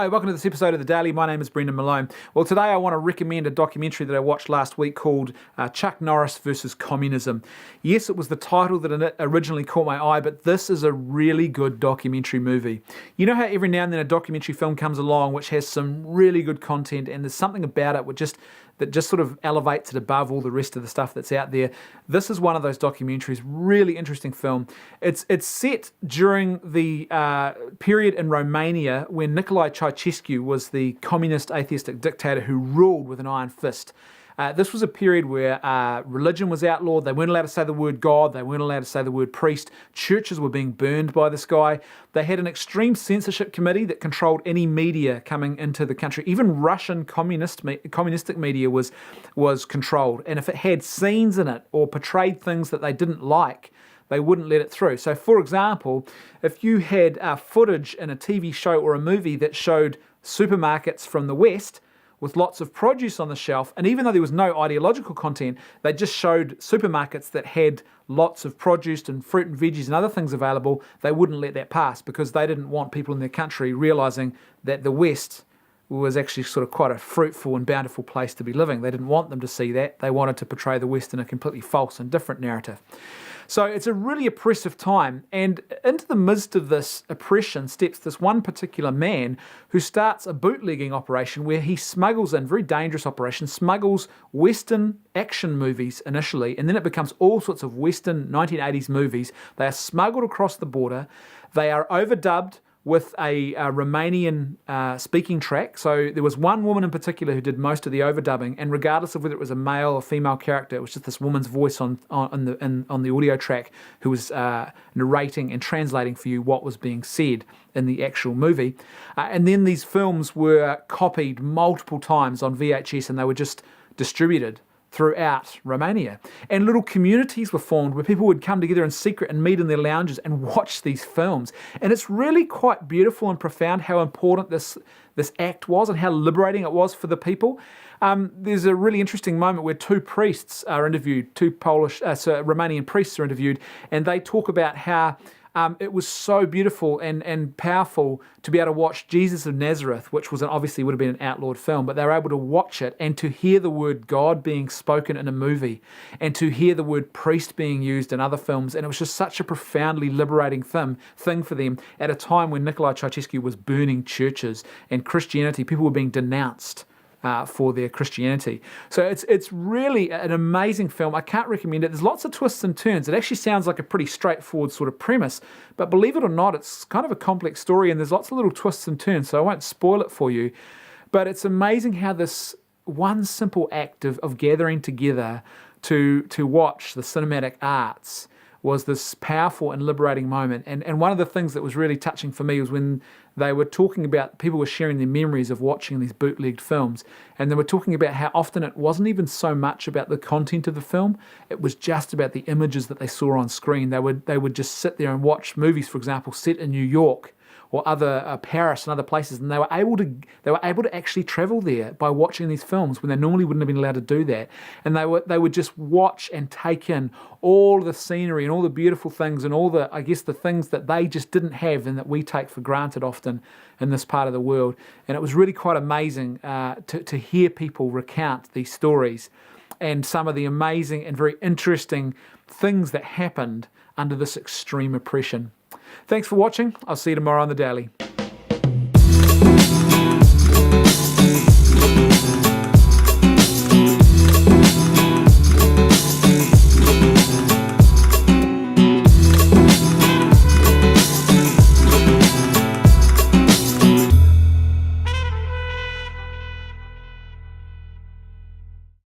Hello, welcome to this episode of The Daily. My name is Brendan Malone. Well, today I want to recommend a documentary that I watched last week called Chuck Norris versus Communism. Yes, it was the title that originally caught my eye, but this is a really good documentary movie. You know how every now and then a documentary film comes along which has some really good content and there's something about it that just sort of elevates it above all the rest of the stuff that's out there. This is one of those documentaries, really interesting film. It's set during the period in Romania when Nicolae Ceausescu was the communist atheistic dictator who ruled with an iron fist. This was a period where religion was outlawed. They weren't allowed to say the word God. They weren't allowed to say the word priest. Churches were being burned by this guy. They had an extreme censorship committee that controlled any media coming into the country. Even Russian communistic media was controlled. And if it had scenes in it or portrayed things that they didn't like, they wouldn't let it through. So, for example, if you had footage in a TV show or a movie that showed supermarkets from the West with lots of produce on the shelf, and even though there was no ideological content, they just showed supermarkets that had lots of produce and fruit and veggies and other things available, they wouldn't let that pass because they didn't want people in their country realizing that the West was actually sort of quite a fruitful and bountiful place to be living. They didn't want them to see that. They wanted to portray the West in a completely false and different narrative. So it's a really oppressive time, and into the midst of this oppression steps this one particular man who starts a bootlegging operation where he smuggles in, very dangerous operation, smuggles Western action movies initially, and then it becomes all sorts of Western 1980s movies. They are smuggled across the border. They are overdubbed with a Romanian speaking track. So there was one woman in particular who did most of the overdubbing, and regardless of whether it was a male or female character, it was just this woman's voice on the audio track who was narrating and translating for you what was being said in the actual movie. And then these films were copied multiple times on VHS, and they were just distributed throughout Romania. And little communities were formed where people would come together in secret and meet in their lounges and watch these films. And it's really quite beautiful and profound how important this act was and how liberating it was for the people. There's a really interesting moment where two priests are interviewed, Romanian priests are interviewed, and they talk about how it was so beautiful and powerful to be able to watch Jesus of Nazareth, which obviously would have been an outlawed film, but they were able to watch it and to hear the word God being spoken in a movie and to hear the word priest being used in other films. And it was just such a profoundly liberating thing for them at a time when Nicolae Ceausescu was burning churches and Christianity. People were being denounced for their Christianity. So it's really an amazing film. I can't recommend it. There's lots of twists and turns. It actually sounds like a pretty straightforward sort of premise, but believe it or not, it's kind of a complex story and there's lots of little twists and turns, so I won't spoil it for you. But it's amazing how this one simple act of gathering together to watch the cinematic arts was this powerful and liberating moment. And one of the things that was really touching for me was when they were talking about, people were sharing their memories of watching these bootlegged films, and they were talking about how often it wasn't even so much about the content of the film, it was just about the images that they saw on screen. They would just sit there and watch movies, for example, set in New York or other Paris and other places, and they were able to actually travel there by watching these films when they normally wouldn't have been allowed to do that. And they would just watch and take in all the scenery and all the beautiful things and all the things that they just didn't have and that we take for granted often in this part of the world. And it was really quite amazing to hear people recount these stories and some of the amazing and very interesting things that happened under this extreme oppression. Thanks for watching. I'll see you tomorrow on The Daily.